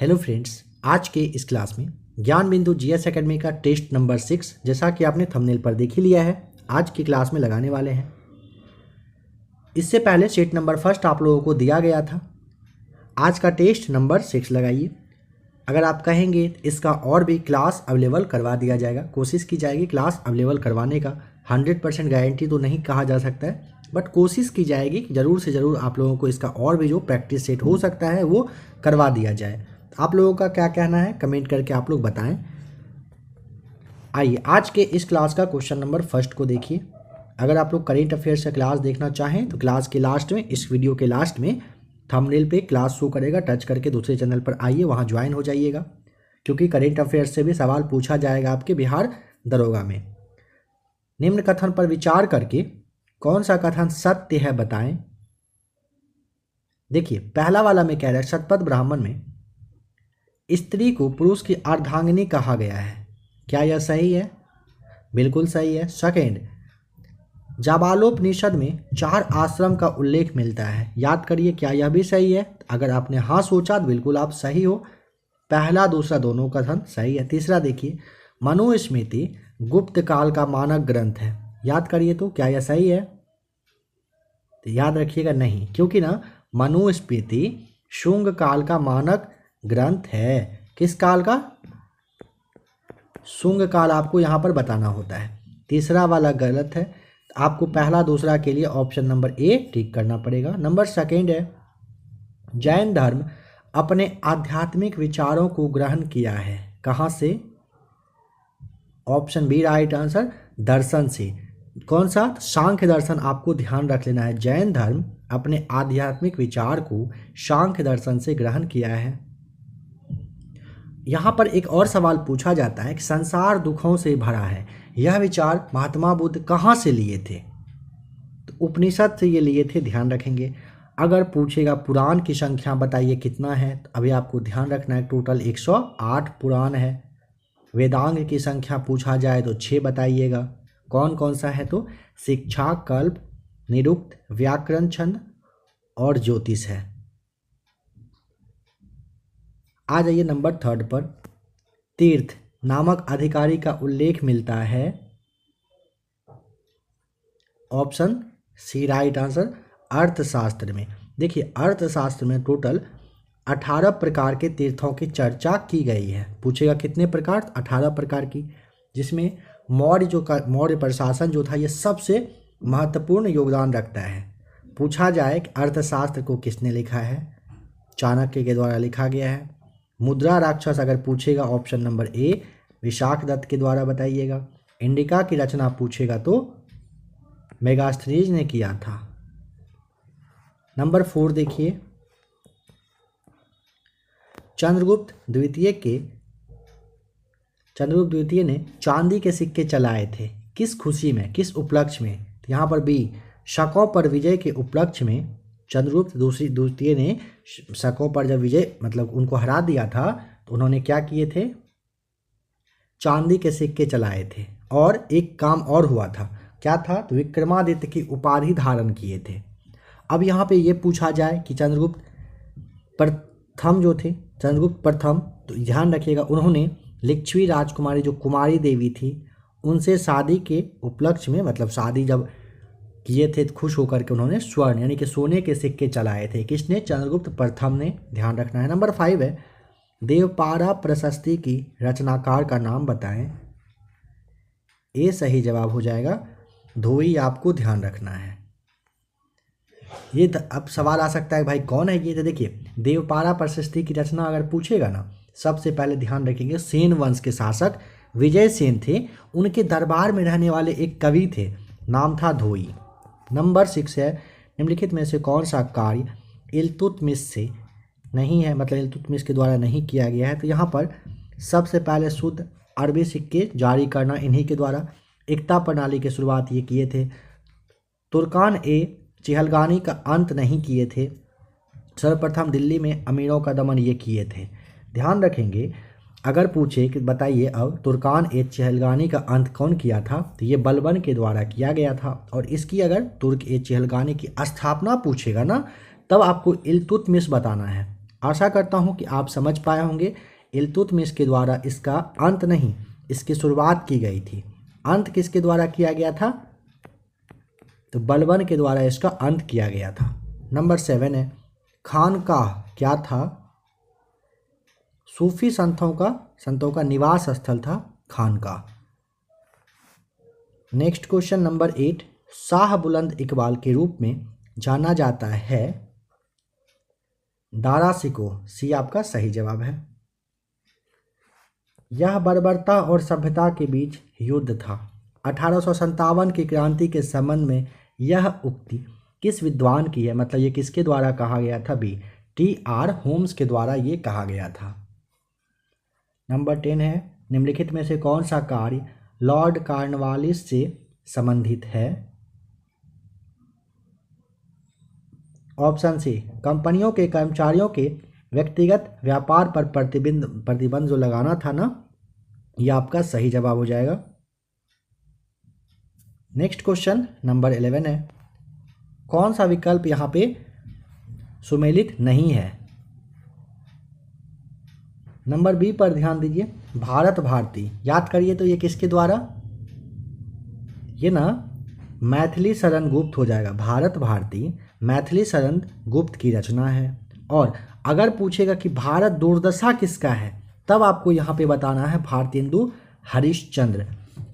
Hello friends, आज के इस क्लास में ज्ञान बिंदु जीएस एकेडमी का टेस्ट नंबर 6 जैसा कि आपने थंबनेल पर देख ही लिया है, आज की क्लास में लगाने वाले हैं। इससे पहले सेट नंबर फर्स्ट आप लोगों को दिया गया था। आज का टेस्ट नंबर 6 लगाइए। अगर आप कहेंगे तो इसका और भी क्लास अवेलेबल करवा दिया जाएगा, कोशिश की जाएगी क्लास अवेलेबल करवाने का। 100% गारंटी तो नहीं कहा जा सकता है, बट कोशिश की जाएगी कि ज़रूर से ज़रूर आप लोगों को इसका और भी जो प्रैक्टिस सेट हो सकता है वो करवा दिया जाए। आप लोगों का क्या कहना है कमेंट करके आप लोग बताएं। आइए आज के इस क्लास का क्वेश्चन नंबर फर्स्ट को देखिए। अगर आप लोग करेंट अफेयर्स का क्लास देखना चाहें तो क्लास के लास्ट में, इस वीडियो के लास्ट में थंबनेल पे क्लास शो करेगा, टच करके दूसरे चैनल पर आइए, वहाँ ज्वाइन हो जाइएगा, क्योंकि करेंट अफेयर्स से भी सवाल पूछा जाएगा आपके बिहार दरोगा में। निम्न कथन पर विचार करके कौन सा कथन सत्य है बताएं। देखिए पहला वाला में कह रहा है शतपथ ब्राह्मण में स्त्री को पुरुष की अर्धांगिनी कहा गया है। क्या यह सही है? बिल्कुल सही है। सेकेंड, जाबालोपनिषद में 4 आश्रम का उल्लेख मिलता है, याद करिए क्या यह भी सही है? अगर आपने हाँ सोचा तो बिल्कुल आप सही हो। पहला दूसरा दोनों कथन सही है। तीसरा देखिए, मनुस्मृति गुप्त काल का मानक ग्रंथ है, याद करिए तो क्या यह सही है? तो याद रखिएगा नहीं, क्योंकि ना मनुस्मृति शुंग काल का मानक ग्रंथ है। किस काल का? शुंग काल आपको यहाँ पर बताना होता है। तीसरा वाला गलत है, आपको पहला दूसरा के लिए ऑप्शन नंबर ए टिक करना पड़ेगा। नंबर सेकेंड है, जैन धर्म अपने आध्यात्मिक विचारों को ग्रहण किया है, कहाँ से? ऑप्शन बी राइट आंसर, दर्शन से। कौन सा? सांख्य दर्शन आपको ध्यान रख लेना है। जैन धर्म अपने आध्यात्मिक विचार को सांख्य दर्शन से ग्रहण किया है। यहाँ पर एक और सवाल पूछा जाता है कि संसार दुखों से भरा है, यह विचार महात्मा बुद्ध कहाँ से लिए थे? तो उपनिषद से ये लिए थे, ध्यान रखेंगे। अगर पूछेगा पुराण की संख्या बताइए कितना है, तो अभी आपको ध्यान रखना है टोटल 108 पुराण है। वेदांग की संख्या पूछा जाए तो 6 बताइएगा। कौन कौन सा है? तो शिक्षा, कल्प, निरुक्त, व्याकरण, छंद और ज्योतिष है। आ जाइए नंबर थर्ड पर, तीर्थ नामक अधिकारी का उल्लेख मिलता है। ऑप्शन सी राइट आंसर, अर्थशास्त्र में। देखिए अर्थशास्त्र में टोटल 18 प्रकार के तीर्थों की चर्चा की गई है। पूछेगा कितने प्रकार? 18 प्रकार की, जिसमें मौर्य प्रशासन जो था ये सबसे महत्वपूर्ण योगदान रखता है। पूछा जाए कि अर्थशास्त्र को किसने लिखा है? चाणक्य के द्वारा लिखा गया है। मुद्रा राक्षस अगर पूछेगा option number A Vishakhadatta के द्वारा बताइएगा। इंडिका की रचना पूछेगा तो मेगास्थनीज ने किया था। नंबर 4 देखिए, चंद्रगुप्त द्वितीय ने चांदी के सिक्के चलाए थे, किस खुशी में, किस उपलक्ष्य में? तो यहाँ पर बी शकों पर विजय के उपलक्ष्य में चंद्रगुप्त द्वितीय ने शकों पर जब विजय मतलब उनको हरा दिया था तो उन्होंने क्या किए थे? चांदी के सिक्के चलाए थे। और एक काम और हुआ था, क्या था? तो विक्रमादित्य की उपाधि धारण किए थे। अब यहाँ पे ये पूछा जाए कि चंद्रगुप्त प्रथम जो थे, चंद्रगुप्त प्रथम, तो ध्यान रखिएगा उन्होंने लिच्छवी राजकुमारी जो कुमारी देवी थी उनसे शादी के उपलक्ष्य में, मतलब शादी जब किए थे खुश होकर के उन्होंने स्वर्ण यानी कि सोने के सिक्के चलाए थे। किसने? चंद्रगुप्त प्रथम ने, ध्यान रखना है। नंबर 5 है, देवपारा प्रशस्ति की रचनाकार का नाम बताएं। ये सही जवाब हो जाएगा, धोई, आपको ध्यान रखना है। ये अब सवाल आ सकता है भाई कौन है ये? तो देखिए देवपारा प्रशस्ति की रचना अगर पूछेगा ना, सबसे पहले ध्यान रखेंगे सेन वंश के शासक विजय सेन थे, उनके दरबार में रहने वाले एक कवि थे, नाम था धोई। नंबर 6 है, निम्नलिखित में से कौन सा कार्य इल्तुतमिश से नहीं है, मतलब इल्तुतमिश के द्वारा नहीं किया गया है? तो यहाँ पर सबसे पहले शुद्ध अरबी सिक्के जारी करना इन्हीं के द्वारा, एकता प्रणाली की शुरुआत ये किए थे। तुर्कान ए चिहलगानी का अंत नहीं किए थे। सर्वप्रथम दिल्ली में अमीरों का दमन ये किए थे। ध्यान रखेंगे अगर पूछे कि बताइए अब तुर्कान ए चहलगानी का अंत कौन किया था, तो ये बलबन के द्वारा किया गया था। और इसकी अगर तुर्क ए चहलगानी की स्थापना पूछेगा ना, तब आपको इल्तुतमिश बताना है। आशा करता हूँ कि आप समझ पाए होंगे। इल्तुतमिश के द्वारा इसका अंत नहीं, इसकी शुरुआत की गई थी। अंत किसके द्वारा किया गया था? तो बलबन के द्वारा इसका अंत किया गया था। नंबर 7 है, खानकाह क्या था? सूफी संतों का निवास स्थल था खानकाह। नेक्स्ट क्वेश्चन नंबर 8, शाह बुलंद इकबाल के रूप में जाना जाता है दारा शिकोह। सी आपका सही जवाब है। यह बर्बरता और सभ्यता के बीच युद्ध था। 1857 की क्रांति के संबंध में यह उक्ति किस विद्वान की है? मतलब ये किसके द्वारा कहा गया था? B, TR. होम्स के द्वारा ये कहा गया था। नंबर 10 है, निम्नलिखित में से कौन सा कार्य लॉर्ड कॉर्नवालिस से संबंधित है? ऑप्शन सी, कंपनियों के कर्मचारियों के व्यक्तिगत व्यापार पर प्रतिबंध जो लगाना था ना, यह आपका सही जवाब हो जाएगा। नेक्स्ट क्वेश्चन नंबर 11 है, कौन सा विकल्प यहाँ पे सुमेलित नहीं है? नंबर बी पर ध्यान दीजिए, भारत भारती। याद करिए तो ये किसके द्वारा? ये ना मैथिली शरण गुप्त हो जाएगा। भारत भारती मैथिली शरण गुप्त की रचना है। और अगर पूछेगा कि भारत दुर्दशा किसका है, तब आपको यहाँ पे बताना है भारतेंदु हरिश्चंद्र।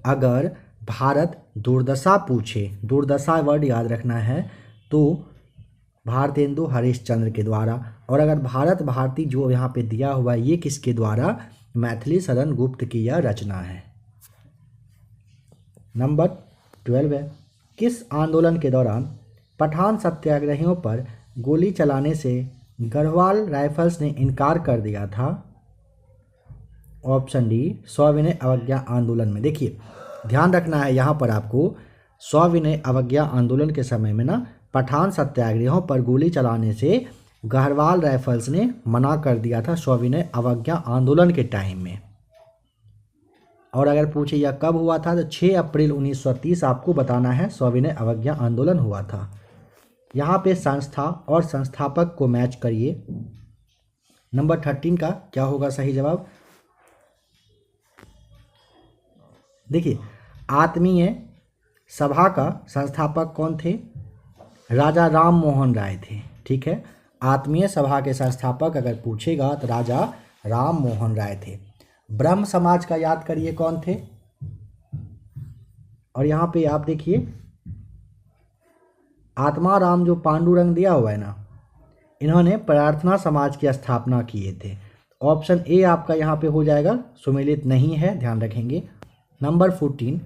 अगर भारत दुर्दशा पूछे, दुर्दशा वर्ड याद रखना है, तो भारतेंदु हरिश्चंद्र के द्वारा। और अगर भारत भारती जो यहाँ पे दिया हुआ है, ये किसके द्वारा? मैथिली शरण गुप्त की यह रचना है। नंबर 12 है, किस आंदोलन के दौरान पठान सत्याग्रहियों पर गोली चलाने से गढ़वाल राइफल्स ने इनकार कर दिया था? ऑप्शन डी, सविनय अवज्ञा आंदोलन में। देखिए ध्यान रखना है यहाँ पर आपको, सविनय अवज्ञा आंदोलन के समय में ना पठान सत्याग्रहियों पर गोली चलाने से गढ़वाल राइफल्स ने मना कर दिया था, सविनय अवज्ञा आंदोलन के टाइम में। और अगर पूछे यह कब हुआ था, तो 6 अप्रैल 1930 आपको बताना है सविनय अवज्ञा आंदोलन हुआ था। यहाँ पे संस्था और संस्थापक को मैच करिए। नंबर 13 का क्या होगा सही जवाब? देखिए आत्मीय सभा का संस्थापक कौन थे? राजा राम मोहन राय थे। ठीक है, आत्मीय सभा के संस्थापक अगर पूछेगा तो राजा राम मोहन राय थे। ब्रह्म समाज का याद करिए कौन थे? और यहाँ पे आप देखिए आत्माराम जो पांडुरंग दिया हुआ है ना, इन्होंने प्रार्थना समाज की स्थापना किए थे। ऑप्शन ए आपका यहाँ पे हो जाएगा, सुमेलित नहीं है, ध्यान रखेंगे। नंबर 14,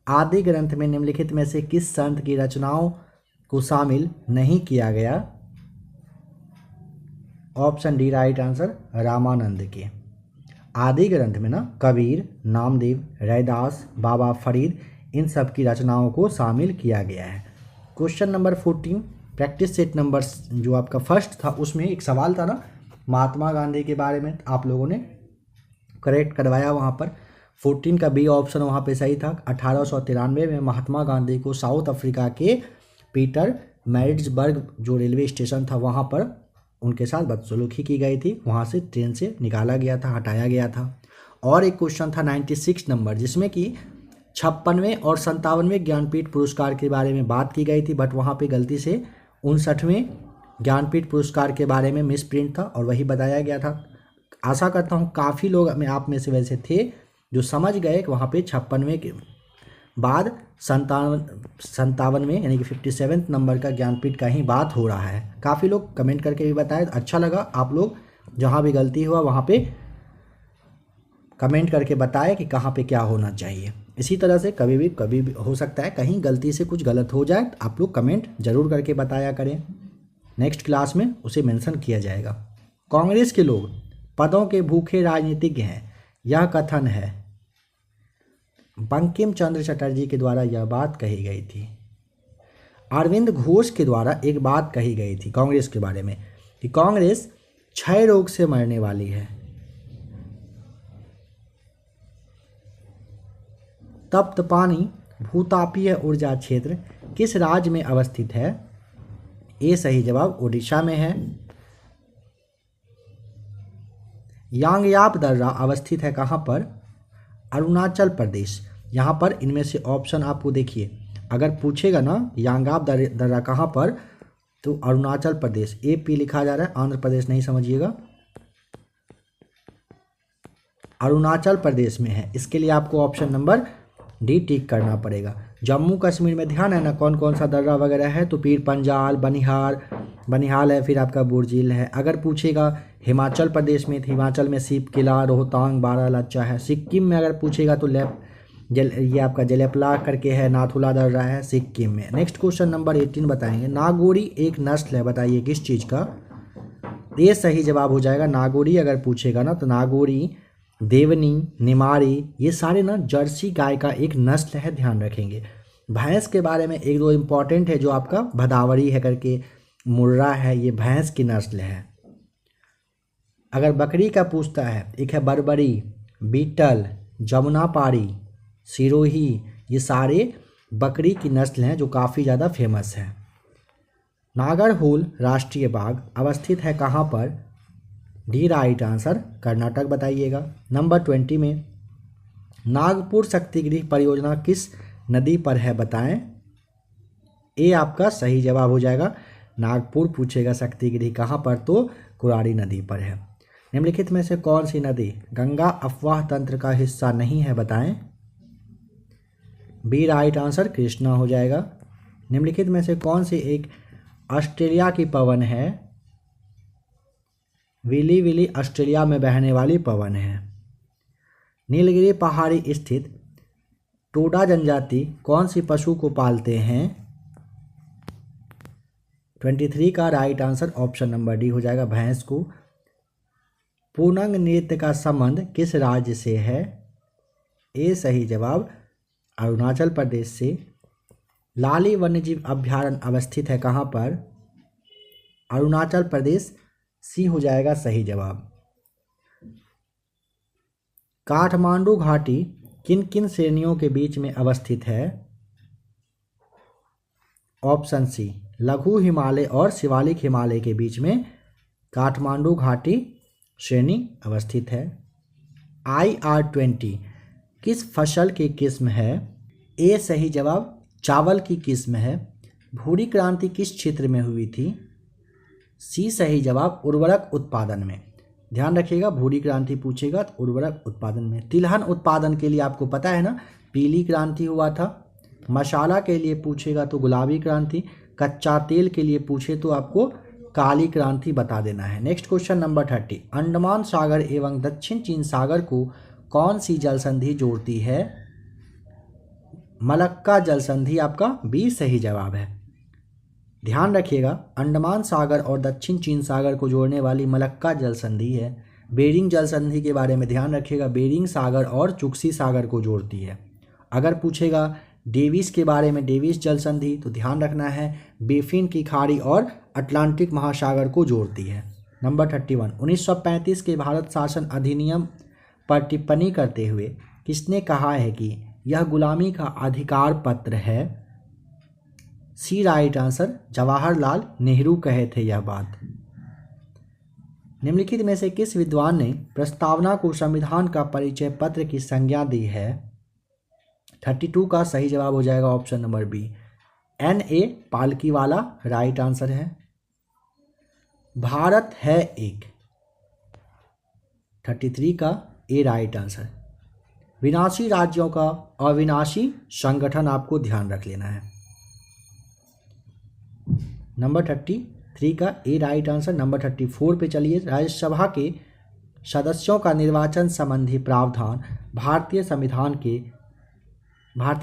आदि ग्रंथ में निम्नलिखित में से किस संत की रचनाओं को शामिल नहीं किया गया? Option D right answer, Ramanand के। आदि ग्रंथ में ना कबीर, नामदेव, रैदास, बाबा फरीद, इन सब की रचनाओं को शामिल किया गया है। Question number 14, practice set number जो आपका फर्स्ट था, उसमें एक सवाल था ना महात्मा गांधी के बारे में, आप लोगों ने करेक्ट करवाया वहाँ पर। 14 का बी ऑप्शन वहाँ पे सही था। 1893 में महात्मा गांधी को साउथ अफ्रीका के पीटर मैरिट्सबर्ग जो रेलवे स्टेशन था, वहाँ पर उनके साथ बदसलूकी की गई थी, वहाँ से ट्रेन से निकाला गया था, हटाया गया था। और एक क्वेश्चन था 96 नंबर, जिसमें कि 56वें और 57वें ज्ञानपीठ पुरस्कार के बारे में बात की गई थी, बट वहाँ पे गलती से 59वें ज्ञानपीठ पुरस्कार के बारे में मिस प्रिंट था और वही बताया गया था। आशा करता हूँ काफ़ी लोग आप में से वैसे थे जो समझ गए कि वहाँ पे 56वें के बाद 57वें यानी कि 57वें नंबर का ज्ञानपीठ का ही बात हो रहा है। काफ़ी लोग कमेंट करके भी बताए, अच्छा लगा। आप लोग जहाँ भी गलती हुआ वहाँ पे कमेंट करके बताए कि कहाँ पे क्या होना चाहिए। इसी तरह से कभी भी हो सकता है कहीं गलती से कुछ गलत हो जाए, तो आप लोग कमेंट जरूर करके बताया करें, नेक्स्ट क्लास में उसे मेंशन किया जाएगा। कांग्रेस के लोग पदों के भूखे राजनीतिज्ञ हैं, यह कथन है। बंकिम चंद्र चटर्जी के द्वारा यह बात कही गई थी। अरविंद घोष के द्वारा एक बात कही गई थी कांग्रेस के बारे में कि कांग्रेस क्षय रोग से मरने वाली है। तप्त पानी भूतापीय ऊर्जा क्षेत्र किस राज्य में अवस्थित है? ए सही जवाब, उड़ीसा में है। यांगयाप दर्रा अवस्थित है कहाँ पर? अरुणाचल प्रदेश। यहाँ पर इनमें से ऑप्शन आपको देखिए, अगर पूछेगा ना यांगयाप दर्रा कहाँ पर, तो अरुणाचल प्रदेश, AP लिखा जा रहा है, आंध्र प्रदेश नहीं समझिएगा, अरुणाचल प्रदेश में है। इसके लिए आपको ऑप्शन नंबर डी टिक करना पड़ेगा। जम्मू कश्मीर में ध्यान है ना कौन कौन सा दर्रा वगैरह है, तो पीर पंजाल, बनिहाल है, फिर आपका बुर्जिल है। अगर पूछेगा हिमाचल प्रदेश में, तो हिमाचल में सीप किला, रोहतांग, बारालाचा है। सिक्किम में अगर पूछेगा तो ये आपका जलेपला करके है, नाथुला दर्रा है सिक्किम में। नेक्स्ट क्वेश्चन नंबर 18 बताएंगे, नागौरी एक नस्ल है, बताइए किस चीज़ का? ये सही जवाब हो जाएगा नागौरी। अगर पूछेगा ना तो नागौरी, देवनी, निमाड़ी, ये सारे ना जर्सी गाय का एक नस्ल है, ध्यान रखेंगे। भैंस के बारे में एक दो इम्पॉर्टेंट है, जो आपका भदावरी है करके, मुर्रा है, ये भैंस की नस्ल है। अगर बकरी का पूछता है, एक है बर्बरी, बीटल, जमुनापारी, सिरोही, ये सारे बकरी की नस्ल हैं जो काफ़ी ज़्यादा फेमस है। नागरहोल राष्ट्रीय बाग अवस्थित है कहाँ पर? डी राइट आंसर, कर्नाटक बताइएगा। नंबर 20 में, नागपुर शक्तिगृह परियोजना किस नदी पर है, बताएं? ए आपका सही जवाब हो जाएगा। नागपुर पूछेगा शक्तिगृह कहाँ पर, तो कुरारी नदी पर है। निम्नलिखित में से कौन सी नदी गंगा अफवाह तंत्र का हिस्सा नहीं है, बताएं? बी राइट आंसर, कृष्णा हो जाएगा। निम्नलिखित में से कौन सी एक ऑस्ट्रेलिया की पवन है? विली विली ऑस्ट्रेलिया में बहने वाली पवन है। नीलगिरी पहाड़ी स्थित टोडा जनजाति कौन सी पशु को पालते हैं? 23 का right answer option number D हो जाएगा, भैंस को। पूर्णांग नृत्य का संबंध किस राज्य से है? ए सही जवाब, अरुणाचल प्रदेश से। लाली वन्यजीव अभ्यारण्य अवस्थित है कहाँ पर? अरुणाचल प्रदेश, सी हो जाएगा सही जवाब। काठमांडू घाटी किन किन श्रेणियों के बीच में अवस्थित है? ऑप्शन सी, लघु हिमालय और शिवालिक हिमालय के बीच में काठमांडू घाटी श्रेणी अवस्थित है। IR-20 किस फसल की किस्म है? ए सही जवाब, चावल की किस्म है। भूरी क्रांति किस क्षेत्र में हुई थी? सी सही जवाब, उर्वरक उत्पादन में। ध्यान रखिएगा, भूरी क्रांति पूछेगा तो उर्वरक उत्पादन में। तिलहन उत्पादन के लिए आपको पता है ना, पीली क्रांति हुआ था। मसाला के लिए पूछेगा तो गुलाबी क्रांति। कच्चा तेल के लिए पूछे तो आपको काली क्रांति बता देना है। नेक्स्ट क्वेश्चन नंबर 30, अंडमान सागर एवं दक्षिण चीन सागर को कौन सी जल संधि जोड़ती है? मलक्का जल संधि आपका बी सही जवाब है। ध्यान रखिएगा, अंडमान सागर और दक्षिण चीन सागर को जोड़ने वाली मलक्का जल संधि है। बेरिंग जल संधि के बारे में ध्यान रखिएगा, बेरिंग सागर और चुक्सी सागर को जोड़ती है। अगर पूछेगा डेविस के बारे में, डेविस जल संधि, तो ध्यान रखना है बेफिन की खाड़ी और अटलांटिक महासागर को जोड़ती है। नंबर 31, 1935 के भारत शासन अधिनियम पर टिप्पणी करते हुए किसने कहा है कि यह गुलामी का अधिकार पत्र है? सी राइट आंसर, जवाहरलाल नेहरू कहे थे यह बात। निम्नलिखित में से किस विद्वान ने प्रस्तावना को संविधान का परिचय पत्र की संज्ञा दी है? 32 का सही जवाब हो जाएगा option number B, NA Palkhivala right answer है। भारत है एक, 33 का ए राइट आंसर। विनाशी राज्यों का अविनाशी संगठन आपको ध्यान रख लेना है। नंबर 33 का ए राइट आंसर। नंबर 34 पे चलिए, राज्यसभा के सदस्यों का निर्वाचन संबंधी प्रावधान भारतीय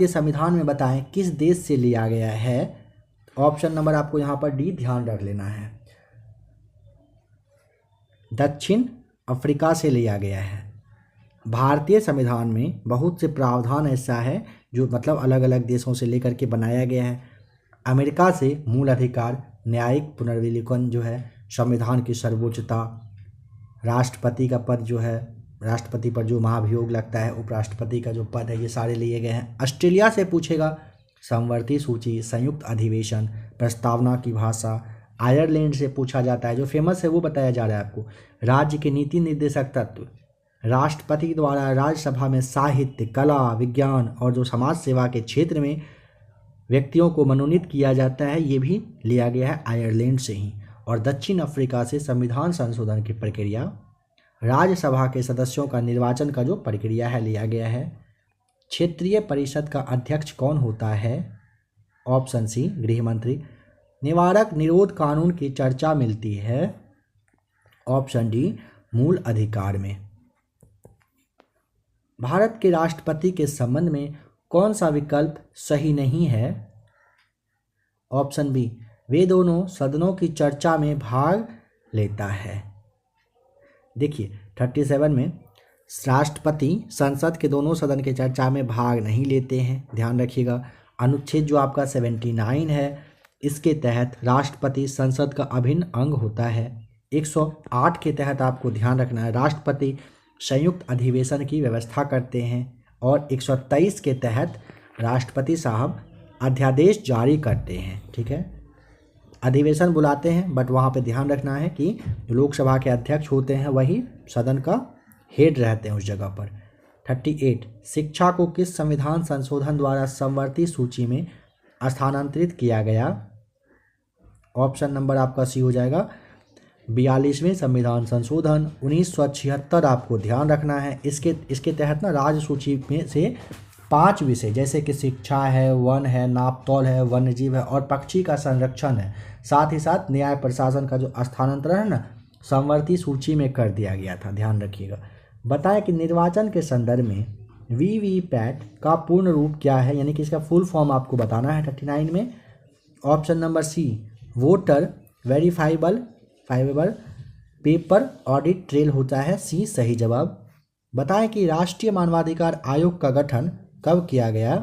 संविधान में बताएं किस देश से लिया गया है? ऑप्शन नंबर आपको यहाँ पर डी ध्यान रख लेना है, दक्षिण अफ्रीका से लिया गया है। भारतीय संविधान में बहुत से प्रावधान ऐसा है जो मतलब अलग अलग देशों से लेकर के बनाया गया है। अमेरिका से मूल अधिकार, न्यायिक पुनर्विलोकन जो है, संविधान की सर्वोच्चता, राष्ट्रपति का पद जो है, राष्ट्रपति पर जो महाभियोग लगता है, उपराष्ट्रपति का जो पद है, ये सारे लिए गए हैं। ऑस्ट्रेलिया से पूछेगा समवर्ती सूची, संयुक्त अधिवेशन, प्रस्तावना की भाषा, आयरलैंड से पूछा जाता है, जो फेमस है वो बताया जा रहा है आपको। राज्य के नीति निर्देशक तत्व, राष्ट्रपति द्वारा राज्यसभा में साहित्य, कला, विज्ञान और जो समाज सेवा के क्षेत्र में व्यक्तियों को मनोनीत किया जाता है, ये भी लिया गया है आयरलैंड से ही। और दक्षिण अफ्रीका से संविधान संशोधन की प्रक्रिया, राज्यसभा के सदस्यों का निर्वाचन का जो प्रक्रिया है लिया गया है। क्षेत्रीय परिषद का अध्यक्ष कौन होता है? ऑप्शन सी गृह मंत्री। निवारक निरोध कानून की चर्चा मिलती है ऑप्शन डी मूल अधिकार में। भारत के राष्ट्रपति के संबंध में कौन सा विकल्प सही नहीं है? ऑप्शन बी वे दोनों सदनों की चर्चा में भाग लेता है। देखिए 37 में राष्ट्रपति संसद के दोनों सदन के चर्चा में भाग नहीं लेते हैं, ध्यान रखिएगा। अनुच्छेद जो आपका 79 है, इसके तहत राष्ट्रपति संसद का अभिन्न अंग होता है। 108 के तहत आपको ध्यान रखना है, राष्ट्रपति संयुक्त अधिवेशन की व्यवस्था करते हैं। और 123 के तहत राष्ट्रपति साहब अध्यादेश जारी करते हैं, ठीक है। अधिवेशन बुलाते हैं, बट वहाँ पे ध्यान रखना है कि लोकसभा के अध्यक्ष होते हैं वही सदन का हेड रहते हैं उस जगह पर। 38 शिक्षा को किस संविधान संशोधन द्वारा समवर्ती सूची में स्थानांतरित किया गया? ऑप्शन नंबर आपका सी हो जाएगा 42वें संविधान संशोधन 1976 आपको ध्यान रखना है। इसके तहत ना राज्य सूची में से 5 विषय जैसे कि शिक्षा है, वन है, नापतौल है, वन्यजीव है और पक्षी का संरक्षण है, साथ ही साथ न्याय प्रशासन का जो स्थानांतरण है ना, समवर्ती सूची में कर दिया गया था, ध्यान रखिएगा। बताएं कि निर्वाचन के संदर्भ में वीवीपैट का पूर्ण रूप क्या है, यानी कि इसका फुल फॉर्म आपको बताना है 39 में। Option number C voter verifiable paper audit trail होता है, सी सही जवाब। बताएं कि राष्ट्रीय मानवाधिकार आयोग का गठन कब किया गया?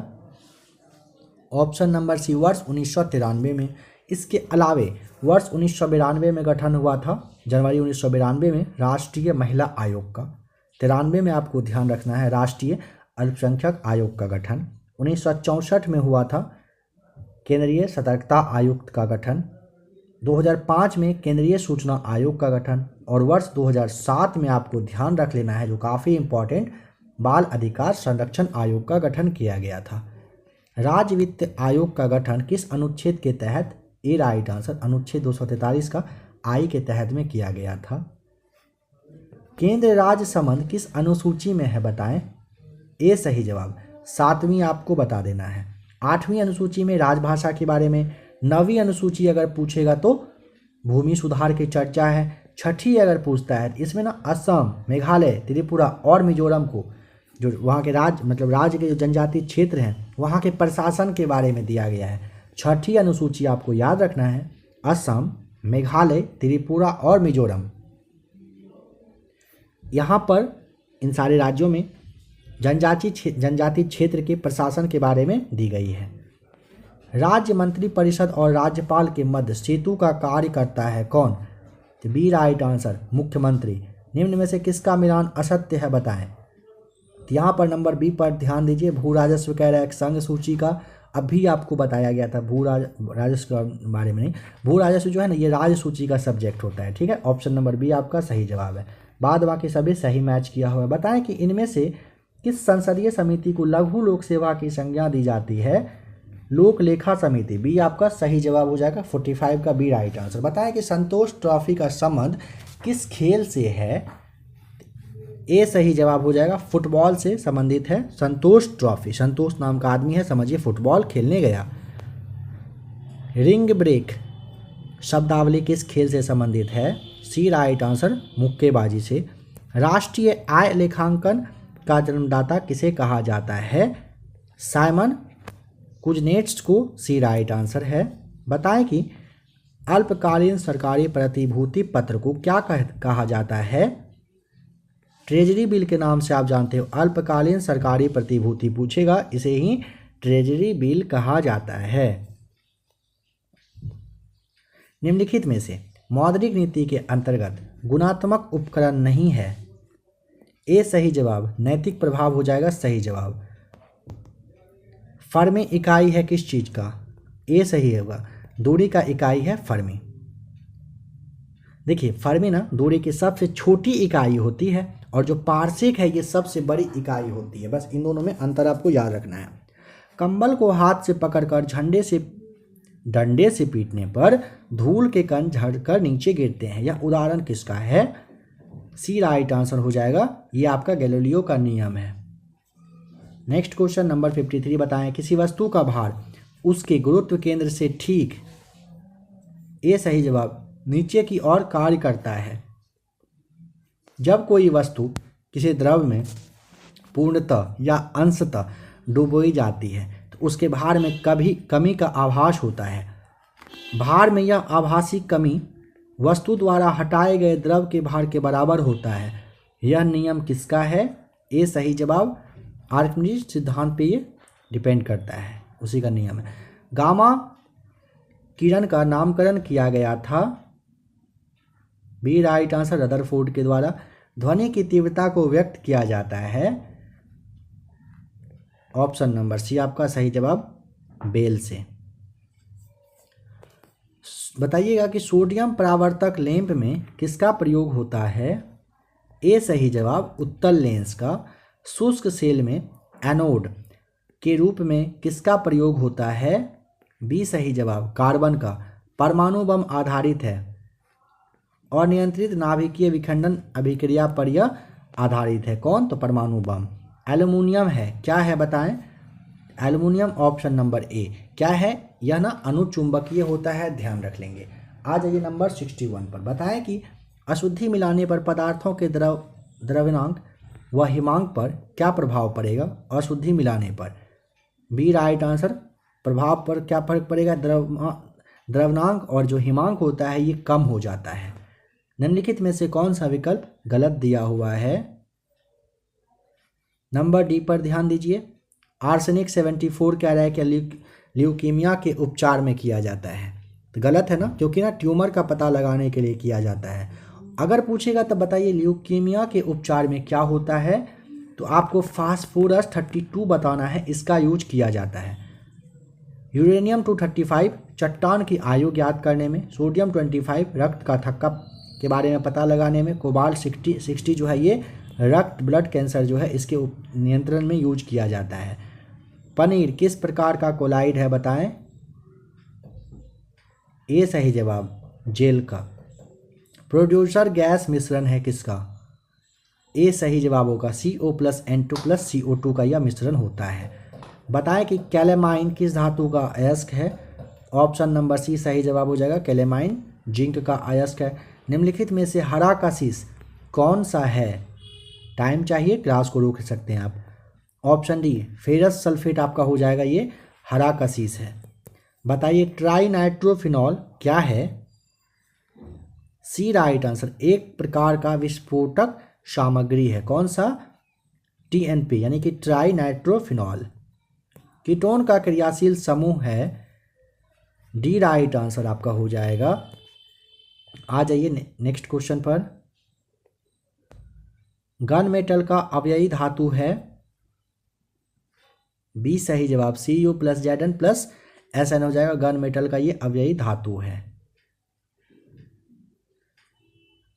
ऑप्शन नंबर सी वर्ष 1993 में। इसके अलावे वर्ष 1992 में गठन हुआ था, जनवरी 1992 में राष्ट्रीय महिला आयोग का। 93 में आपको ध्यान रखना है राष्ट्रीय अल्पसंख्यक आयोग का गठन। 1964 में हुआ था केंद्रीय सतर्कता आयुक्त का गठन। 2005 में केंद्रीय सूचना आयोग का गठन। और वर्ष 2007 में आपको ध्यान रख लेना है, जो काफ़ी इम्पोर्टेंट, बाल अधिकार संरक्षण आयोग का गठन किया गया था। राज्य वित्त आयोग का गठन किस अनुच्छेद के तहत? ए राइट आंसर अनुच्छेद 243 का आई के तहत में किया गया था। केंद्र राज्य संबंध किस अनुसूची में है बताएं? ए सही जवाब 7वीं आपको बता देना है। 8वीं अनुसूची में राजभाषा के बारे में, 9वीं अनुसूची अगर पूछेगा तो भूमि सुधार की चर्चा है। 6ठी अगर पूछता है इसमें ना असम, मेघालय, त्रिपुरा और मिजोरम को, जो वहाँ के राज्य के जो जनजातीय क्षेत्र हैं वहाँ के प्रशासन के बारे में दिया गया है। 6ठी अनुसूची आपको याद रखना है, असम, मेघालय, त्रिपुरा और मिजोरम। यहाँ पर इन सारे राज्यों में जनजातीय क्षेत्र के प्रशासन के बारे में दी गई है। राज्य मंत्री परिषद और राज्यपाल के मध्य सेतु का कार्य करता है कौन? तो बी राइट आंसर मुख्यमंत्री। निम्न में से किसका मिलान असत्य है बताएं? तो यहाँ पर नंबर बी पर ध्यान दीजिए, भू राजस्व कह रहा है संघ सूची का। अभी आपको बताया गया था भू राजस्व के बारे में नहीं, भू राजस्व जो है ना ये राज्य सूची का सब्जेक्ट होता है, ठीक है। ऑप्शन नंबर बी आपका सही जवाब है। बाद बाकी सभी सही मैच किया हुआ है। बताएं कि इनमें से किस संसदीय समिति को लघु लोक सेवा की संज्ञा दी जाती है? लोक लेखा समिति, बी आपका सही जवाब हो जाएगा। 45 का बी राइट आंसर। बताएं कि संतोष ट्रॉफी का संबंध किस खेल से है? ए सही जवाब हो जाएगा, फुटबॉल से संबंधित है संतोष ट्रॉफी। संतोष नाम का आदमी है, समझिए फुटबॉल खेलने गया। रिंग ब्रेक शब्दावली किस खेल से संबंधित है? सी राइट आंसर मुक्केबाजी से। राष्ट्रीय आय लेखांकन का जन्मदाता किसे कहा जाता है? साइमन कुजनेट्स को, सी राइट आंसर है। बताएं कि अल्पकालीन सरकारी प्रतिभूति पत्र को क्या कहा जाता है? ट्रेजरी बिल के नाम से आप जानते हो, अल्पकालीन सरकारी प्रतिभूति पूछेगा, इसे ही ट्रेजरी बिल कहा जाता है। निम्नलिखित में से मौद्रिक नीति के अंतर्गत गुणात्मक उपकरण नहीं है? ए सही जवाब, नैतिक प्रभाव हो जाएगा सही जवाब। फर्मी इकाई है किस चीज़ का? ए सही होगा, दूरी का इकाई है फर्मी। देखिए फर्मी ना दूरी की सबसे छोटी इकाई होती है और जो पारसेक है ये सबसे बड़ी इकाई होती है। बस इन दोनों में अंतर आपको याद रखना है। कंबल को हाथ से पकड़कर डंडे से पीटने पर धूल के कण झड़कर नीचे गिरते हैं। यह उदाहरण किसका है? सी राइट आंसर हो जाएगा। ये आपका गैलीलियो का नियम है। नेक्स्ट क्वेश्चन नंबर 53 बताएं। किसी वस्तु का भार उसके गुरुत्व केंद्र से ठीक, ए सही जवाब, नीचे की ओर कार्य करता है। जब कोई वस्तु किसी द्रव में पूर्णतः या अंशतः डुबोई जाती है तो उसके भार में कभी कमी का आभास होता है। भार में यह आभासी कमी वस्तु द्वारा हटाए गए द्रव के भार के बराबर होता है। यह नियम किसका है? ए सही जवाब, आर्किमिडीज सिद्धांत पे ये डिपेंड करता है, उसी का नियम है। गामा किरण का नामकरण किया गया था, बी राइट आंसर, रदरफोर्ड के द्वारा। ध्वनि की तीव्रता को व्यक्त किया जाता है, ऑप्शन नंबर सी आपका सही जवाब, बेल से। बताइएगा कि सोडियम परावर्तक लैंप में किसका प्रयोग होता है? ए सही जवाब, उत्तल लेंस का। शुष्क सेल में एनोड के रूप में किसका प्रयोग होता है? बी सही जवाब, कार्बन का। परमाणु बम आधारित है और नियंत्रित नाभिकीय विखंडन अभिक्रिया पर यह आधारित है। कौन? तो परमाणु बम। एल्युमिनियम है, क्या है बताएं? एल्युमिनियम ऑप्शन नंबर ए। क्या है? यह ना अनुचुंबकीय होता है, ध्यान रख लेंगे। आ जाइए नंबर 61 पर। बताएं कि अशुद्धि मिलाने पर पदार्थों के द्रव्यनांक व हिमांक पर क्या प्रभाव पड़ेगा? अशुद्धि मिलाने पर, बी राइट आंसर। प्रभाव पर क्या फर्क पड़ेगा? द्रव्यनांक और जो हिमांक होता है ये कम हो जाता है। निम्नलिखित में से कौन सा विकल्प गलत दिया हुआ है? नंबर डी पर ध्यान दीजिए। आर्सेनिक 74 कह रहा है कि ल्यूकीमिया के उपचार में किया जाता है, तो गलत है ना, क्योंकि ना ट्यूमर का पता लगाने के लिए किया जाता है। अगर पूछेगा तो बताइए ल्यूकीमिया के उपचार में क्या होता है, तो आपको फास्फोरस 32 बताना है, इसका यूज किया जाता है। यूरेनियम 235 चट्टान की आयु ज्ञात करने में, सोडियम 25 रक्त का थक्का के बारे में पता लगाने में, कोबाल्ट 60 जो है ये रक्त ब्लड कैंसर जो है इसके नियंत्रण में यूज किया जाता है। पनीर किस प्रकार का कोलाइड है बताएं? ए सही जवाब, जेल का। प्रोड्यूसर गैस मिश्रण है किसका? ए सही जवाब होगा, CO+N2+CO2 का यह मिश्रण होता है। बताएं कि कैलेमाइन किस धातु का अयस्क है? ऑप्शन नंबर सी सही जवाब हो जाएगा, कैलेमाइन जिंक का अयस्क है। निम्नलिखित में से हरा कशिश कौन सा है? टाइम चाहिए, क्लास को रोक सकते हैं आप। ऑप्शन डी फेरस सल्फेट आपका हो जाएगा, ये हरा कशिश है। बताइए ट्राई नाइट्रोफिनॉल क्या है? सी राइट आंसर, एक प्रकार का विस्फोटक सामग्री है। कौन सा? TNP यानी कि ट्राई नाइट्रोफिनॉल। कीटोन का क्रियाशील समूह है, डी राइट आंसर आपका हो जाएगा। आ जाइए नेक्स्ट क्वेश्चन पर। गन मेटल का अवयवी धातु है, बी सही जवाब, Cu+Zn+Sn हो जाएगा। गन मेटल का ये अवयवी धातु है।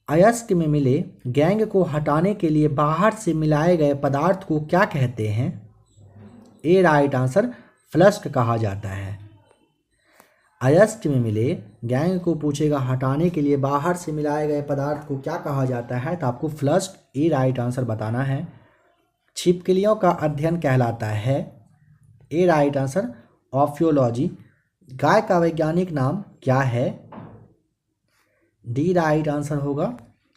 अयस्क में मिले गैंग को हटाने के लिए बाहर से मिलाए गए पदार्थ को क्या कहते हैं? ए राइट आंसर, फ्लस्क कहा जाता है। अयस्क में मिले गैंग को पूछेगा हटाने के लिए बाहर से मिलाए गए पदार्थ को क्या कहा जाता है, तो आपको फ्लस्क ए राइट आंसर बताना है। छिपकलियों का अध्ययन कहलाता है, ए राइट आंसर, ऑफियोलॉजी। गाय का वैज्ञानिक नाम क्या है? डी राइट आंसर होगा,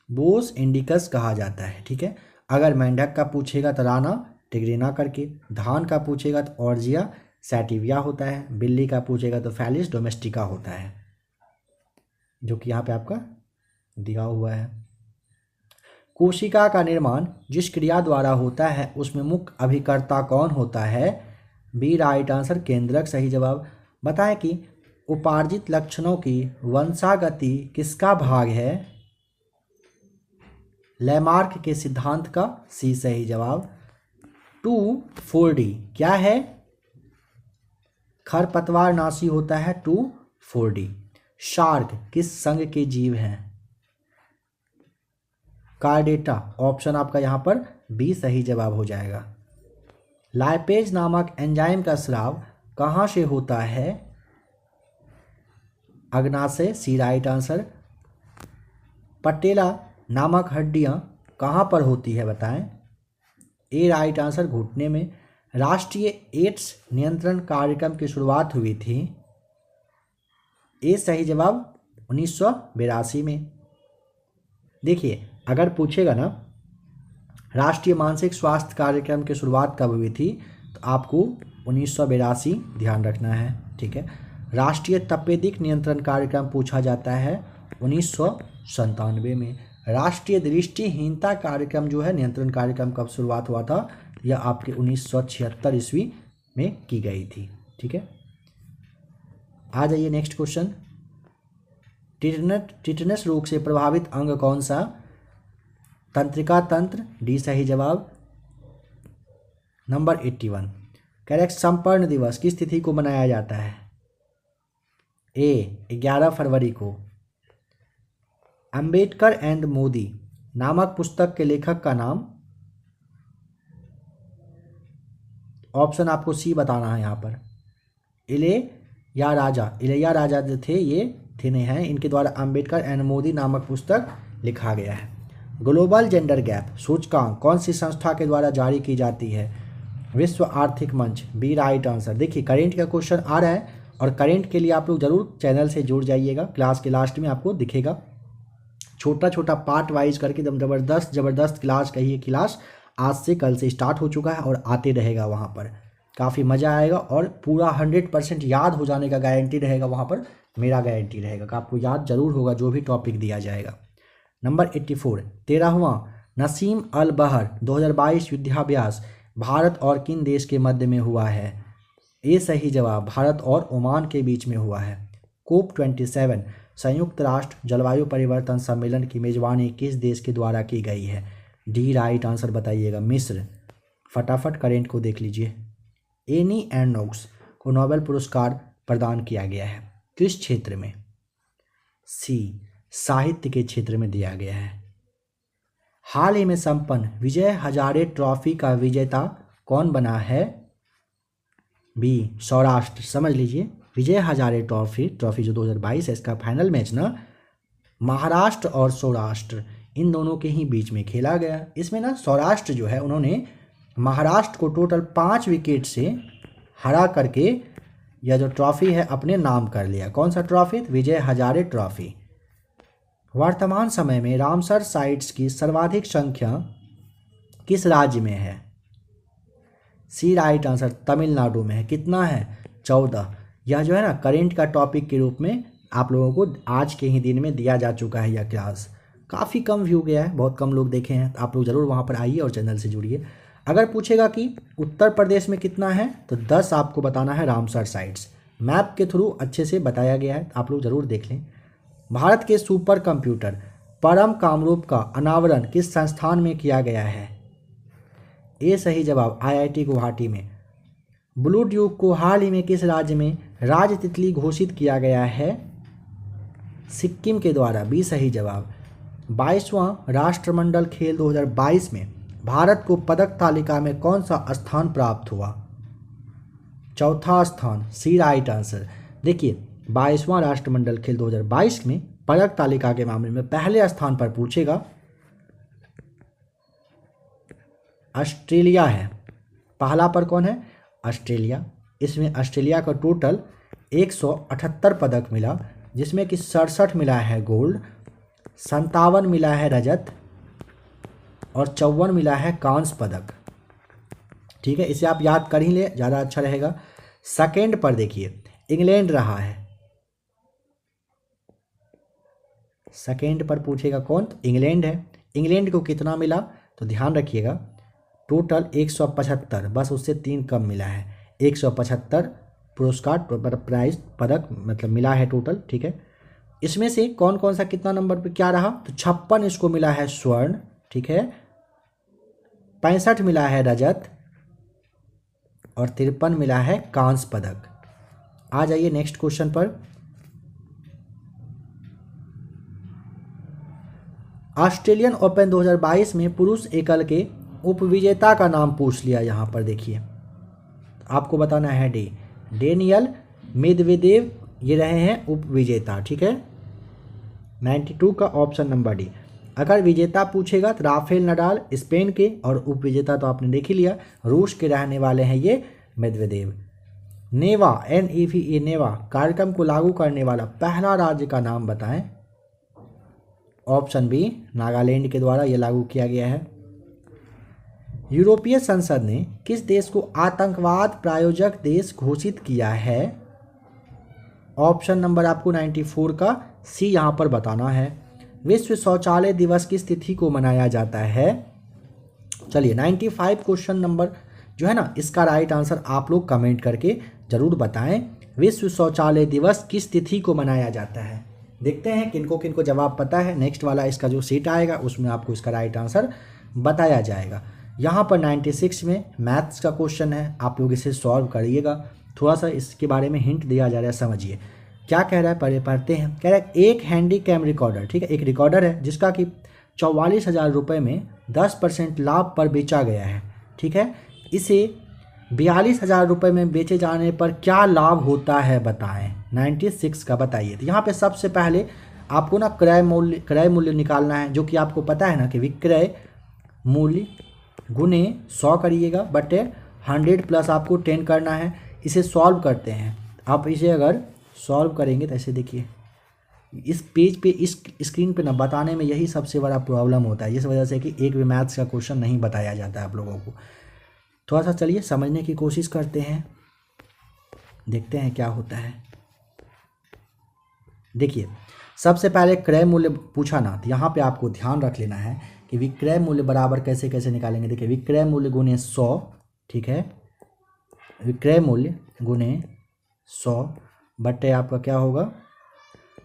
बोस इंडिकस कहा जाता है। ठीक है, अगर मेंढक का पूछेगा तो राना टिग्रिना करके, धान का पूछेगा तो ऑर्जिया सैटिविया होता है, बिल्ली का पूछेगा तो फैलिस डोमेस्टिका होता है, जो कि यहाँ पे आपका दिया हुआ है। कोशिका का निर्माण जिस क्रिया द्वारा होता है उसमें मुख्य अभिकर्ता कौन होता है? बी राइट आंसर, केंद्रक सही जवाब। बताएं कि उपार्जित लक्षणों की वंशागति किसका भाग है? लैमार्क के सिद्धांत का, सी सही जवाब। 2,4-D क्या है? खरपतवार नाशी होता है 2,4-D। शार्क किस संघ के जीव हैं? कार्डेटा, ऑप्शन आपका यहाँ पर बी सही जवाब हो जाएगा। लाइपेज नामक एंजाइम का स्राव कहाँ से होता है? अग्नाशय, सी राइट आंसर। पटेला नामक हड्डियाँ कहाँ पर होती है बताएं? ए राइट आंसर, घुटने में। राष्ट्रीय एड्स नियंत्रण कार्यक्रम की शुरुआत हुई थी? ए सही जवाब 1982 में। देखिए अगर पूछेगा ना राष्ट्रीय मानसिक स्वास्थ्य कार्यक्रम की शुरुआत कब हुई थी, तो आपको 1982 ध्यान रखना है, ठीक है। राष्ट्रीय तपेदिक नियंत्रण कार्यक्रम पूछा जाता है 1997 में। राष्ट्रीय दृष्टिहीनता कार्यक्रम जो है, नियंत्रण कार्यक्रम कब शुरुआत हुआ था? यह आपके 1976 ईस्वी में की गई थी, ठीक है। आ जाइए नेक्स्ट क्वेश्चन। टिटनस रोग से प्रभावित अंग कौन सा? तंत्रिका तंत्र, डी सही जवाब। Number 81 correct. संपर्ण दिवस किस तिथि को मनाया जाता है? ए 11 फरवरी को। अंबेडकर एंड मोदी नामक पुस्तक के लेखक का नाम? ऑप्शन आपको सी बताना है यहाँ पर। इलैया राजा जो थे ये थे नहीं हैं, इनके द्वारा अंबेडकर एंड मोदी नामक पुस्तक लिखा गया है। ग्लोबल जेंडर गैप सूचकांक कौन सी संस्था के द्वारा जारी की जाती है? विश्व आर्थिक मंच, बी राइट आंसर। देखिए करंट का क्वेश्चन आ रहा है और करंट के लिए आप लोग जरूर चैनल से जुड़ जाइएगा। क्लास के लास्ट में आपको दिखेगा छोटा छोटा पार्ट वाइज करके एकदम ज़बरदस्त क्लास कहिए क्लास आज से कल से स्टार्ट हो चुका है और आते रहेगा। वहाँ पर काफ़ी मज़ा आएगा और पूरा 100% याद हो जाने का गारंटी रहेगा। वहाँ पर मेरा गारंटी रहेगा कि आपको याद जरूर होगा जो भी टॉपिक दिया जाएगा। नंबर 84 13वां नसीम अल बहर 2022 युद्धाभ्यास भारत और किन देश के मध्य में हुआ है? ए सही जवाब, भारत और ओमान के बीच में हुआ है। कोप 27 संयुक्त राष्ट्र जलवायु परिवर्तन सम्मेलन की मेजबानी किस देश के द्वारा की गई है? डी राइट आंसर बताइएगा, मिस्र। फटाफट करेंट को देख लीजिए। एनी एंड नोक्स को नोबेल पुरस्कार प्रदान किया गया है किस क्षेत्र में? सी साहित्य के क्षेत्र में दिया गया है। हाल ही में संपन्न विजय हजारे ट्रॉफी का विजेता कौन बना है? बी सौराष्ट्र। समझ लीजिए विजय हजारे ट्रॉफी जो 2022 है, इसका फाइनल मैच ना महाराष्ट्र और सौराष्ट्र इन दोनों के ही बीच में खेला गया। इसमें ना सौराष्ट्र जो है उन्होंने महाराष्ट्र को टोटल 5 विकेट से हरा करके यह जो ट्रॉफी है अपने नाम कर लिया। कौन सा ट्रॉफी? विजय हजारे ट्रॉफी। वर्तमान समय में रामसर साइट्स की सर्वाधिक संख्या किस राज्य में है? सी राइट आंसर, तमिलनाडु में है। कितना है? 14। यह जो है ना करेंट का टॉपिक के रूप में आप लोगों को आज के ही दिन में दिया जा चुका है। यह क्लास काफ़ी कम व्यू गया है, बहुत कम लोग देखे हैं। आप लोग ज़रूर वहाँ पर आइए और चैनल से जुड़िए। अगर पूछेगा कि उत्तर प्रदेश में कितना है तो 10 आपको बताना है रामसर साइट्स। मैप के थ्रू अच्छे से बताया गया है, आप लोग ज़रूर देख लें। भारत के सुपर कंप्यूटर परम कामरूप का अनावरण किस संस्थान में किया गया है? ए सही जवाब, IIT गुवाहाटी में। ब्लू ड्यूक को हाल ही में किस राज्य में राज तितली घोषित किया गया है? सिक्किम के द्वारा, बी सही जवाब। 22वां राष्ट्रमंडल खेल 2022 में भारत को पदक तालिका में कौन सा स्थान प्राप्त हुआ? चौथा स्थान, सी राइट आंसर। देखिए 22वां राष्ट्रमंडल खेल 2022 में पदक तालिका के मामले में पहले स्थान पर पूछेगा ऑस्ट्रेलिया है। पहला पर कौन है? ऑस्ट्रेलिया। इसमें ऑस्ट्रेलिया का टोटल 178 पदक मिला, जिसमें कि 67 मिला है गोल्ड, 57 मिला है रजत और 54 मिला है कांस्य पदक। ठीक है, इसे आप याद कर ही ले, ज़्यादा अच्छा रहेगा। सेकेंड पर देखिए इंग्लैंड रहा है। सेकेंड पर पूछेगा कौन? तो इंग्लैंड है। इंग्लैंड को कितना मिला तो ध्यान रखिएगा, टोटल 175, बस उससे 3 कम मिला है। 175 पुरस्कार प्राइज पदक मतलब मिला है टोटल। ठीक है, इसमें से कौन कौन सा कितना नंबर पे क्या रहा? तो 56 इसको मिला है स्वर्ण। ठीक है, 65 मिला है रजत और 53 मिला है कांस्य पदक। आ जाइए नेक्स्ट क्वेश्चन पर। ऑस्ट्रेलियन ओपन 2022 में पुरुष एकल के उपविजेता का नाम पूछ लिया। यहाँ पर देखिए आपको बताना है डेनियल मेदवेदेव ये रहे हैं उपविजेता, ठीक है। 92 का ऑप्शन नंबर डी। अगर विजेता पूछेगा तो राफेल नडाल स्पेन के, और उपविजेता तो आपने देख ही लिया रूस के रहने वाले हैं ये मेदवेदेव। नेवा NEVA नेवा कार्यक्रम को लागू करने वाला पहला राज्य का नाम बताएं। ऑप्शन बी नागालैंड के द्वारा यह लागू किया गया है। यूरोपीय संसद ने किस देश को आतंकवाद प्रायोजक देश घोषित किया है। ऑप्शन नंबर आपको 94 का सी यहाँ पर बताना है। विश्व शौचालय दिवस किस तिथि को मनाया जाता है। चलिए 95 क्वेश्चन नंबर जो है ना, इसका राइट आंसर आप लोग कमेंट करके जरूर बताएं। विश्व शौचालय दिवस किस तिथि को मनाया जाता है। देखते हैं किनको किनको जवाब पता है। नेक्स्ट वाला इसका जो सीट आएगा उसमें आपको इसका राइट आंसर बताया जाएगा। यहाँ पर 96 में मैथ्स का क्वेश्चन है, आप लोग इसे सॉल्व करिएगा। थोड़ा सा इसके बारे में हिंट दिया जा रहा है, समझिए क्या कह रहा है, पढ़ते हैं। कह रहा है एक हैंडी कैम रिकॉर्डर, ठीक है, एक रिकॉर्डर है जिसका कि 44,000 रुपये में 10% लाभ पर बेचा गया है, ठीक है। इसे 42,000 रुपये में बेचे जाने पर क्या लाभ होता है बताएं। 96 का बताइए। तो यहाँ पे सबसे पहले आपको ना क्रय मूल्य निकालना है, जो कि आपको पता है ना कि विक्रय मूल्य गुने 100 करिएगा बटे 100 प्लस आपको 10 करना है। इसे सॉल्व करते हैं। आप इसे अगर सॉल्व करेंगे तो ऐसे देखिए इस पेज पे इस स्क्रीन पे ना बताने में यही सबसे बड़ा प्रॉब्लम होता है, जिस वजह से कि एक भी मैथ्स का क्वेश्चन नहीं बताया जाता है आप लोगों को। थोड़ा सा चलिए समझने की कोशिश करते हैं, देखते हैं क्या होता है। देखिए सबसे पहले क्रय मूल्य पूछा ना, तो यहाँ पे आपको ध्यान रख लेना है कि विक्रय मूल्य बराबर कैसे कैसे निकालेंगे। देखिए विक्रय मूल्य गुने 100, ठीक है, विक्रय मूल्य गुने 100 बटे आपका क्या होगा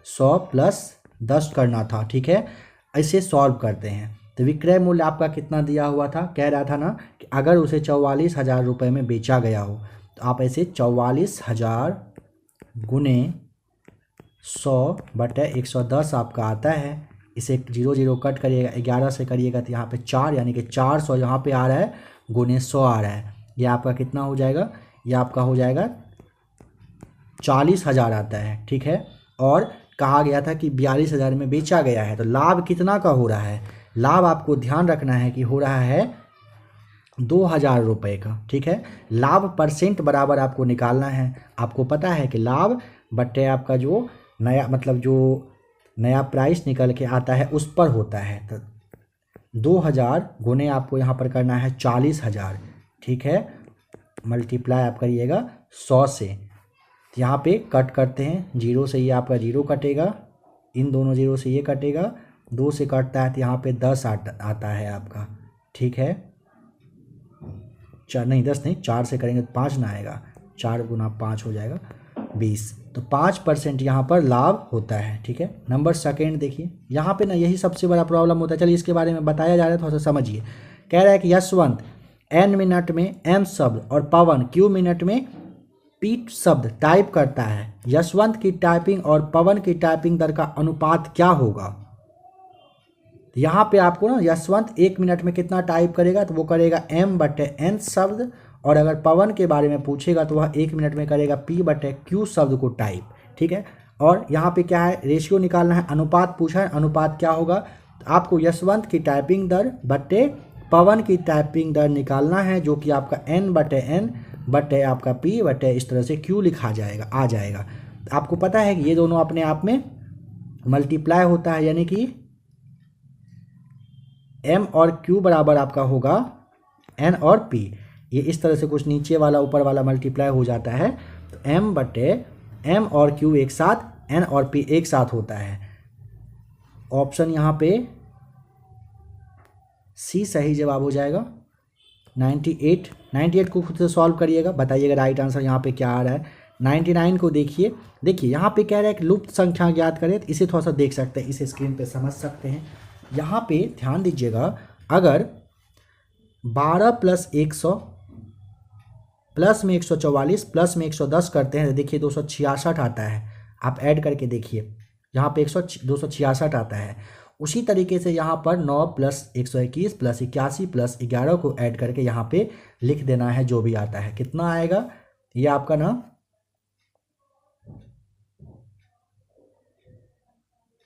100 प्लस 10 करना था, ठीक है। ऐसे सॉल्व करते हैं। तो विक्रय मूल्य आपका कितना दिया हुआ था, कह रहा था ना कि अगर उसे 44,000 रुपये में बेचा गया हो, तो आप ऐसे 44,000 गुने 100 बटे 110 आपका आता है। इसे 0 0 कट करिएगा, 11 से करिएगा तो यहाँ पे 4 यानी कि 400 यहाँ पे आ रहा है, गुने 100 आ रहा है। ये आपका कितना हो जाएगा, ये आपका हो जाएगा 40,000 आता है, ठीक है। और कहा गया था कि 42,000 में बेचा गया है, तो लाभ कितना का हो रहा है। लाभ आपको ध्यान रखना है कि हो रहा है 2,000 रुपये का, ठीक है। लाभ परसेंट बराबर आपको निकालना है। आपको पता है कि लाभ बट्टे आपका जो नया मतलब जो नया प्राइस निकल के आता है उस पर होता है। तो 2,000 गुने आपको यहाँ पर करना है 40,000, ठीक है, मल्टीप्लाई आप करिएगा 100 से। तो यहाँ पे कट करते हैं, 0 से ये आपका 0 कटेगा, इन दोनों 0 से ये कटेगा, 2 से कटता है तो यहाँ पे 10 आता है आपका, ठीक है। 10 नहीं 4 से करेंगे तो 5 ना आएगा, 4 गुना 5 हो जाएगा 20। तो 5% यहाँ पर लाभ होता है, ठीक है। नंबर सेकेंड देखिए, यहाँ पे ना यही सबसे बड़ा प्रॉब्लम होता है। चलिए इसके बारे में बताया जा रहा है, थोड़ा सा समझिए। कह रहा है कि यशवंत n मिनट में m शब्द और पवन q मिनट में p शब्द टाइप करता है। यशवंत की टाइपिंग और पवन की टाइपिंग दर का अनुपात क्या होगा। यहाँ पे आपको ना यशवंत 1 मिनट में कितना टाइप करेगा, तो वो करेगा m बटे n शब्द, और अगर पवन के बारे में पूछेगा तो वह 1 मिनट में करेगा p बटे q शब्द को टाइप, ठीक है। और यहाँ पे क्या है, रेशियो निकालना है, अनुपात पूछा है, अनुपात क्या होगा। तो आपको यशवंत की टाइपिंग दर बटे पवन की टाइपिंग दर निकालना है, जो कि आपका n बटे n बटे आपका p बटे इस तरह से q लिखा जाएगा, आ जाएगा। आपको पता है कि ये दोनों अपने आप में मल्टीप्लाई होता है, यानी कि m और q बराबर आपका होगा n और p। ये इस तरह से कुछ नीचे वाला ऊपर वाला मल्टीप्लाई हो जाता है। तो m बटे m और q एक साथ, n और p एक साथ होता है। ऑप्शन यहाँ पे सी सही जवाब हो जाएगा। 98 को खुद से सॉल्व करिएगा, बताइएगा राइट आंसर यहाँ पे क्या आ रहा है। 99 को देखिए यहाँ पे कह रहा है कि लुप्त संख्या ज्ञात करें, तो इसे थोड़ा सा देख सकते हैं, इसे स्क्रीन पे समझ सकते हैं। यहाँ पे ध्यान दीजिएगा, अगर 12 प्लस 100 प्लस में 144 प्लस में 110 करते हैं तो देखिए 266 आता है। आप ऐड करके देखिए, यहाँ पे 266 आता है। उसी तरीके से यहाँ पर 9 प्लस 121 प्लस 81 प्लस 11 को ऐड करके यहाँ पे लिख देना है जो भी आता है। कितना आएगा ये आपका ना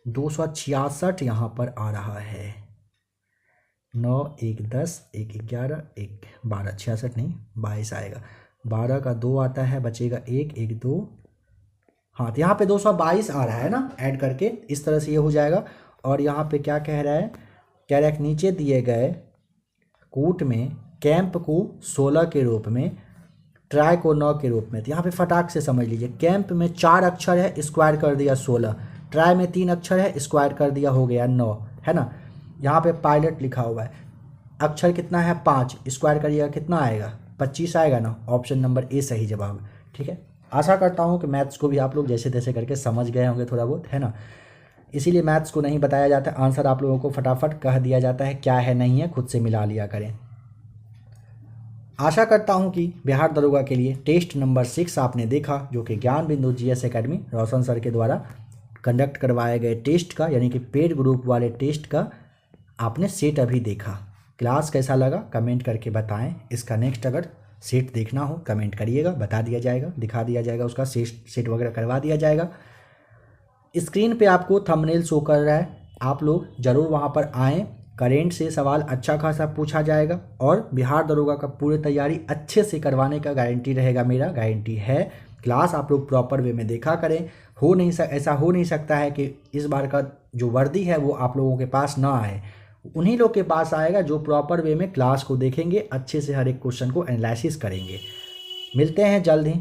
266 यहाँ पर आ रहा है। 9 1 10 1 11 1 12 66 नहीं 22 आएगा। 12 का 2 आता है, बचेगा 1 1 2। हाँ तो यहाँ पे 222 आ रहा है ना ऐड करके, इस तरह से ये हो जाएगा। और यहाँ पे क्या कह रहा है, कह रहा है नीचे दिए गए कूट में कैंप को 16 के रूप में, ट्राई को 9 के रूप में। तो यहाँ पे फटाक से समझ लीजिए, कैंप में 4 अक्षर है, स्क्वायर कर दिया 16, ट्राई में 3 अक्षर है, स्क्वायर कर दिया हो गया 9, है ना। यहाँ पे पायलट लिखा हुआ है, अक्षर कितना है 5, स्क्वायर करिएगा कितना आएगा 25 आएगा ना। ऑप्शन नंबर ए सही जवाब, ठीक है। आशा करता हूँ कि मैथ्स को भी आप लोग जैसे तैसे करके समझ गए होंगे थोड़ा बहुत, है ना। इसीलिए मैथ्स को नहीं बताया जाता, आंसर आप लोगों को फटाफट कह दिया जाता है, क्या है नहीं है खुद से मिला लिया करें। आशा करता हूं कि बिहार दरोगा के लिए टेस्ट नंबर 6 आपने देखा, जो कि ज्ञान बिंदु जीएस एकेडमी रोशन सर के द्वारा कंडक्ट करवाए गए टेस्ट का, यानी कि पेड ग्रुप वाले टेस्ट का आपने सेट अभी देखा। क्लास कैसा लगा कमेंट करके बताएं। इसका नेक्स्ट अगर सेट देखना हो कमेंट करिएगा, बता दिया जाएगा, दिखा दिया जाएगा, उसका सेट वगैरह करवा दिया जाएगा। स्क्रीन पे आपको थंबनेल शो कर रहा है, आप लोग ज़रूर वहाँ पर आएँ। करेंट से सवाल अच्छा खासा पूछा जाएगा और बिहार दरोगा का पूरी तैयारी अच्छे से करवाने का गारंटी रहेगा, मेरा गारंटी है। क्लास आप लोग प्रॉपर वे में देखा करें। ऐसा हो नहीं सकता है कि इस बार का जो वर्दी है वो आप लोगों के पास ना आए, उन्हीं लोग के पास आएगा जो प्रॉपर वे में क्लास को देखेंगे, अच्छे से हर एक क्वेश्चन को एनालिसिस करेंगे। मिलते हैं जल्द ही